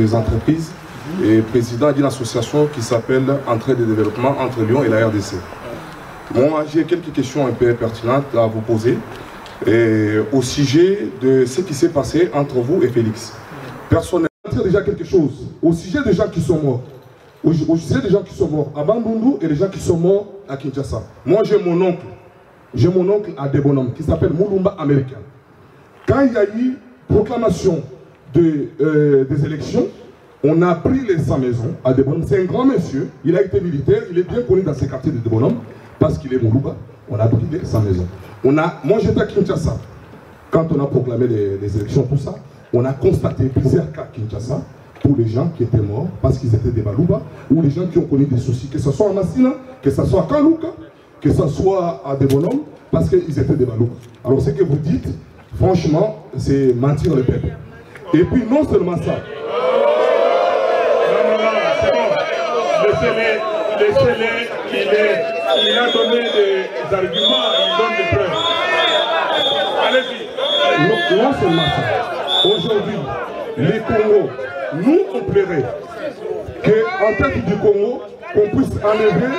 des entreprises et président d'une association qui s'appelle Entraide et Développement entre Lyon et la RDC. Moi, j'ai quelques questions un peu pertinentes à vous poser au sujet de ce qui s'est passé entre vous et Félix. Personnellement, je vais dire déjà quelque chose au sujet des gens qui sont morts. Au sujet des gens qui sont morts à Bandundu et les gens qui sont morts à Kinshasa. Moi, j'ai mon oncle à Debonom qui s'appelle Moulumba Américain. Quand il y a eu proclamation des élections, on a pris sa maison à Debonom. C'est un grand monsieur, il a été militaire, il est bien connu dans ces quartiers de Debonom parce qu'il est Moulumba. On a pris sa maison. Moi j'étais à Kinshasa. Quand on a proclamé les élections, tout ça, on a constaté plusieurs cas à Kinshasa pour les gens qui étaient morts parce qu'ils étaient des Balouba ou les gens qui ont connu des soucis, que ce soit à Massina, que ce soit à Kalouka, que ce soit à Debonom, parce qu'ils étaient des Balouba. Alors ce que vous dites, franchement, c'est mentir le peuple. Et puis non seulement ça. C'est bon. Laissez-les, il a donné des arguments, il donne des preuves. Allez-y. Non seulement ça. Aujourd'hui, les Congos, nous on plairait qu'en tête du Congo, qu'on puisse enlever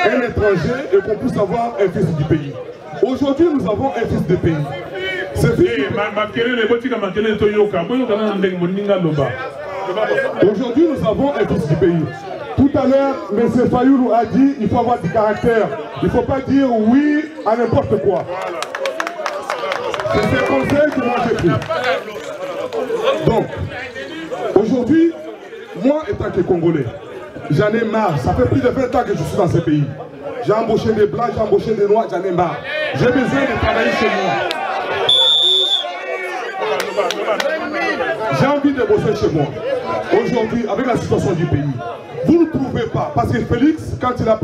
un étranger et qu'on puisse avoir un fils du pays. Aujourd'hui, nous avons un fils de pays. Aujourd'hui, nous avons un fils du pays. Tout à l'heure, M. Fayoulou a dit qu'il faut avoir du caractère. Il ne faut pas dire oui à n'importe quoi. C'est ce conseil que moi j'ai pris. Donc, aujourd'hui, moi étant que Congolais, j'en ai marre. Ça fait plus de 20 ans que je suis dans ce pays. J'ai embauché des blancs, j'ai embauché des noirs, j'en ai marre. J'ai besoin de travailler chez moi. J'ai envie de bosser chez moi. Aujourd'hui, avec la situation du pays, vous ne trouvez pas, parce que Félix, quand il a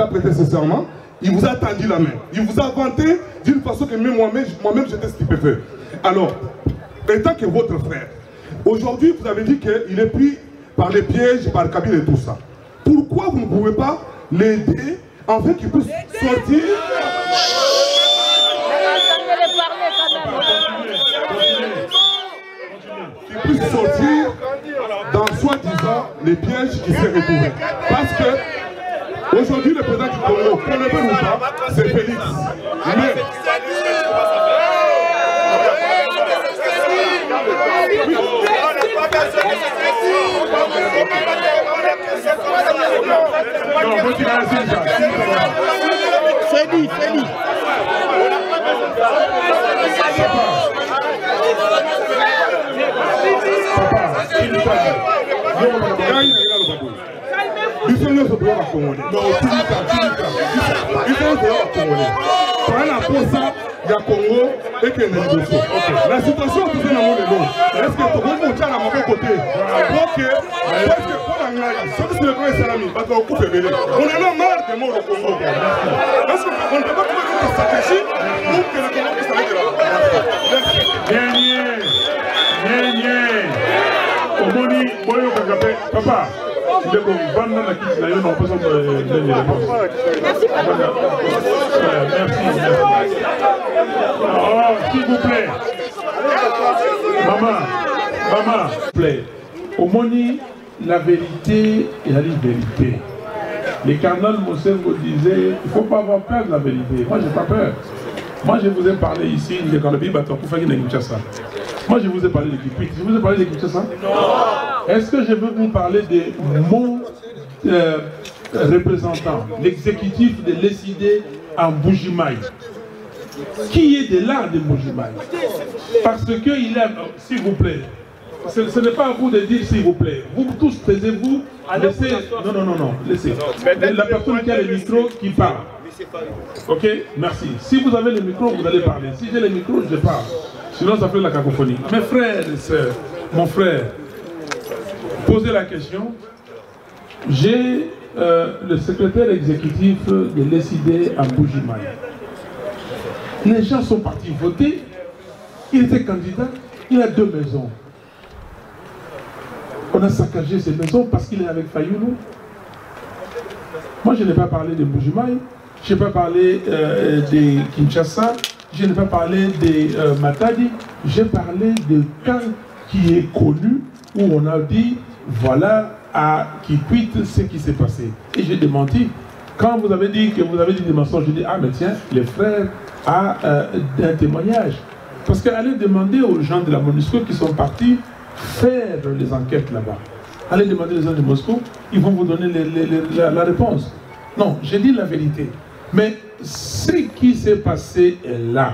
prêté ce serment, il vous a tendu la main. Il vous a vanté d'une façon que même moi-même j'étais stupéfait. Alors, étant que votre frère, aujourd'hui vous avez dit qu'il est pris par les pièges, par Kabila et tout ça. Pourquoi vous ne pouvez pas l'aider en fait qu'il puisse sortir? Qu'il puisse sortir dans soi-disant les pièges qui s'est retrouvé. Parce que aujourd'hui le président du Congo, qu'on le veut ou pas, c'est Félix. Mais Félix. il y a Congo et que la situation est tout dans le monde. Est-ce que tout le monde est à mon côté? On en a marre de morts au Congo. Est-ce qu'on ne peut pas trouver une stratégie pour que le Congo puisse aller de là? Papa, s'il vous plaît. Maman, plaît. Au Moni, la vérité et la vérité. Les cardinals Mosengo disaient, il ne faut pas avoir peur de la vérité. Moi, je n'ai pas peur. Moi, je vous ai parlé ici, de Kanabi Bato, pour faire une Kinshasa. Moi, je vous ai parlé de Kipit. Je vous ai parlé de Kinshasa. Non. Est-ce que je veux vous parler de mon représentant, l'exécutif de l'ECD en Bougimaï? Qui est de là de Bougimaï? Parce qu'il aime, s'il vous plaît, ce n'est pas à vous de dire s'il vous plaît. Vous tous taisez-vous, laissez. Non, laissez. La personne qui a le micro qui parle. Ok, merci. Si vous avez le micro, vous allez parler. Si j'ai le micro, je parle. Sinon, ça fait la cacophonie. Mes frères et sœurs, mon frère, posez la question. J'ai le secrétaire exécutif de l'ECD à Bougimaï. Les gens sont partis voter. Il était candidat. Il a 2 maisons. On a saccagé ces maisons parce qu'il est avec Fayoulou. Moi, je n'ai pas parlé de Bougimaï. Je n'ai pas parlé de Kinshasa. je n'ai pas parlé de Matadi, j'ai parlé de cas qui est connu, où on a dit, voilà, à Kikwit ce qui s'est passé. Et j'ai démenti. Quand vous avez dit que vous avez dit des mensonges, je dis, ah mais tiens, les frères a un témoignage. Parce qu'allez demander aux gens de la MONUSCO qui sont partis faire les enquêtes là-bas. Allez demander aux gens de Moscou, ils vont vous donner la réponse. Non, j'ai dit la vérité. Mais ce qui s'est passé là,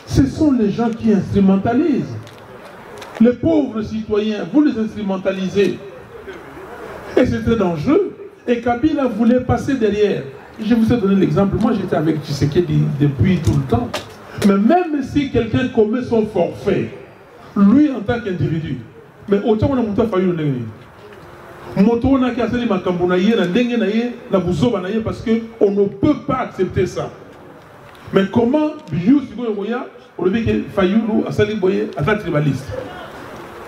ce sont les gens qui instrumentalisent. Les pauvres citoyens, vous les instrumentalisez. Et c'était dangereux. Et Kabila voulait passer derrière. Je vous ai donné l'exemple. Moi, j'étais avec Tshisekedi depuis tout le temps. Mais même si quelqu'un commet son forfait, lui en tant qu'individu, mais autant on a monté à faire une moto na kaseli makambo na ye na ndenge na ye na buzoba na ye parce que on ne peut pas accepter ça. Mais comment Biou Sigo Roya on le dit que Fayoulou asali boye ata tribaliste.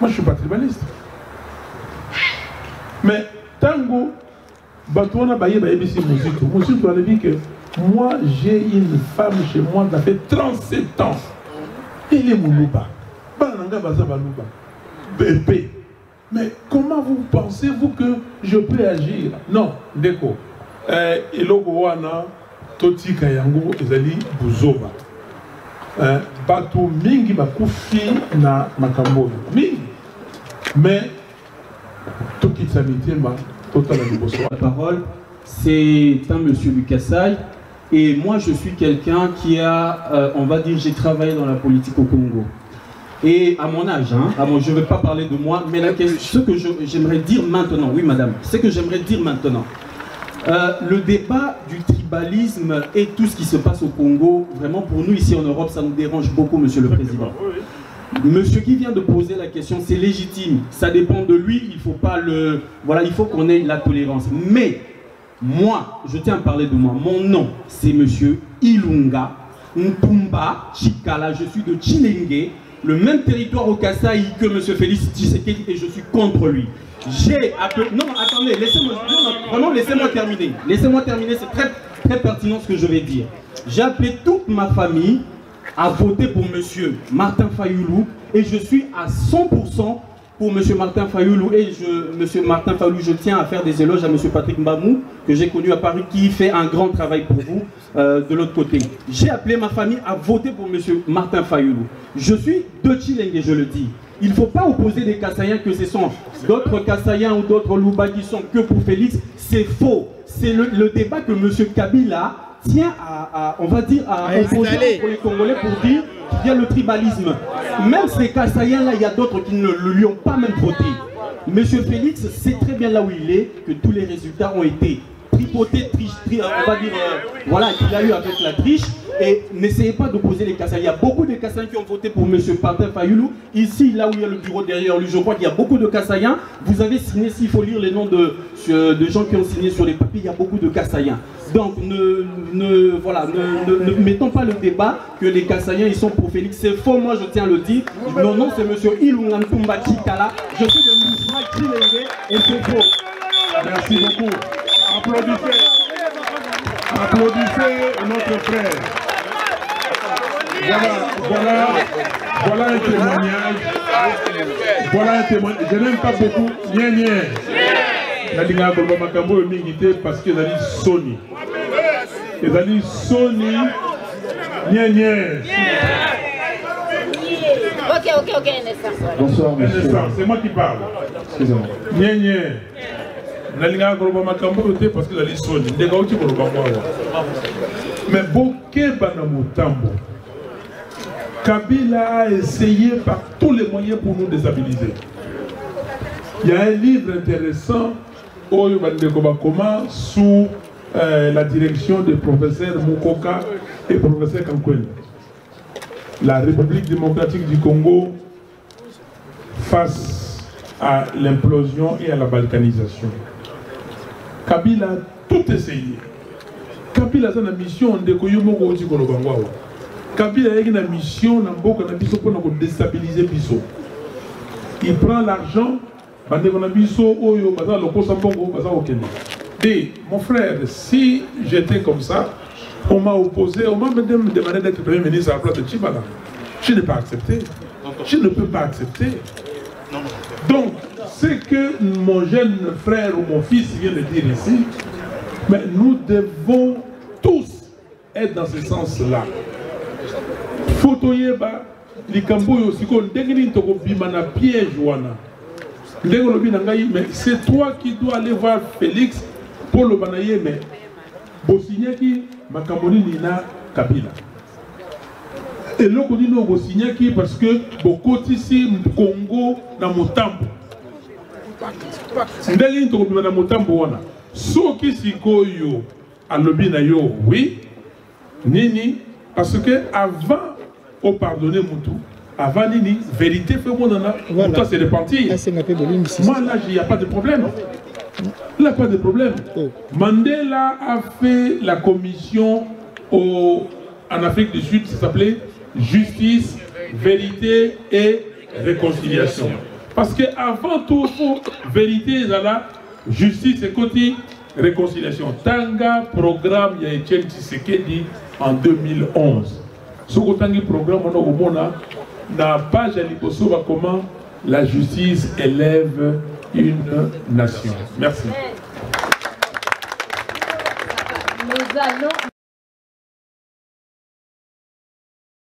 Moi je suis pas tribaliste. Mais tango batona baye baye bisi musique. Musique on a dit que moi j'ai une femme chez moi ça fait 37 ans. Elle est moulouba. Bananga baza balouba. Bébé. Mais comment vous pensez-vous que je peux agir? Non, Deko. Eloko wana toti kayango ezali buzoba. Batu mingi bakufi na makambo. Mingi. Mais toki samitema total liboso. La parole, c'est un monsieur Lukassai. Et moi, je suis quelqu'un qui a, on va dire, j'ai travaillé dans la politique au Congo. Et à mon âge, je ne vais pas parler de moi, mais ce que j'aimerais dire maintenant, oui madame, ce que j'aimerais dire maintenant, le débat du tribalisme et tout ce qui se passe au Congo, vraiment pour nous ici en Europe, ça nous dérange beaucoup, monsieur le président. Monsieur qui vient de poser la question, c'est légitime, ça dépend de lui, il faut pas le... Voilà, il faut qu'on ait la tolérance. Mais, moi, je tiens à parler de moi, mon nom, c'est monsieur Ilunga Mpumba Chikala, je suis de Chilenge, le même territoire au Kasaï que M. Félix Tshisekedi et je suis contre lui. J'ai appelé... Non, attendez, laissez-moi terminer. Laissez-moi terminer, c'est très, très pertinent ce que je vais dire. J'ai appelé toute ma famille à voter pour M. Martin Fayoulou et je suis à 100% pour M. Martin Fayoulou et M. Martin Fayoulou, je tiens à faire des éloges à M. Patrick Mbamou, que j'ai connu à Paris, qui fait un grand travail pour vous de l'autre côté. J'ai appelé ma famille à voter pour M. Martin Fayoulou. Je suis de Chilenge, je le dis. Il ne faut pas opposer des Kassaïens que ce sont d'autres Kassaïens ou d'autres Louba qui sont que pour Félix. C'est faux. C'est le débat que M. Kabila tient à on va dire, à opposer pour les Congolais pour dire qu'il y a le tribalisme. Même ces Kassaïens-là, il y a d'autres qui ne lui ont pas même voté. Monsieur Félix sait très bien là où il est que tous les résultats ont été tripotés, on va dire, voilà, qu'il a eu avec la triche. Et n'essayez pas d'opposer les Kassaïens. Il y a beaucoup de Kassaïens qui ont voté pour M. Martin Fayoulou. Ici, là où il y a le bureau derrière lui, je crois qu'il y a beaucoup de Kassaïens. Vous avez signé, s'il faut lire les noms de gens qui ont signé sur les papiers, il y a beaucoup de Kassaïens. Donc, ne mettons pas le débat que les Kassaïens, ils sont pour Félix. C'est faux, moi je tiens à le dire. Mon nom, c'est M. Ilunga Mpumba Chikala. Je suis de mouvement Chilenge et c'est faux. Merci beaucoup. Applaudissez. Applaudissez notre frère. Voilà un témoignage. Voilà un témoignage. Je n'aime pas beaucoup. Parce qu'ils ont dit Sony. Ils ont dit Sony. Ok, bonsoir, monsieur. C'est moi qui parle. Excusez-moi. Parce qu'ils ont dit Sony. Mais Boké Banamutambo. Kabila a essayé par tous les moyens pour nous déstabiliser. Il y a un livre intéressant sous la direction des professeurs Mukoka et professeur Kankwen. La République démocratique du Congo face à l'implosion et à la balkanisation. Kabila a tout essayé. Kabila a une mission de Kabila a une mission pour déstabiliser Bisso. Il prend l'argent, mon frère, si j'étais comme ça, On m'a opposé, on m'a même demandé d'être Premier ministre à la place de Tchibala. Je n'ai pas accepté. Je ne peux pas accepter. Donc, ce que mon jeune frère ou mon fils vient de dire ici, mais nous devons tous être dans ce sens-là. Fotoyeba, likambo yosiko ndengini toko bimana piège wana. Mais c'est toi qui dois aller voir Félix pour le banaye, mais Bosignaki makamoni nina Kabila. Et là, on dit non, Bosignaki parce que beaucoup ici Congo na Motambo. Ndengini toko bimana Motambo wana. Soki sikoyo alobi na yo, oui. Nini, parce que avant au pardonner Moutou, avant Nini, vérité fait mon nana, pour toi c'est repentir. Moi là, il n'y a pas de problème. Il n'y a pas de problème. Mandela a fait la commission en Afrique du Sud, ça s'appelait Justice, Vérité et Réconciliation. Parce que avant tout, vérité, la justice et côté réconciliation. Tanga programme, il y a Etienne Tshisekedi en 2011. Ce programme, on a la page à l'Iposo, comment la justice élève une nation. Merci. Nous allons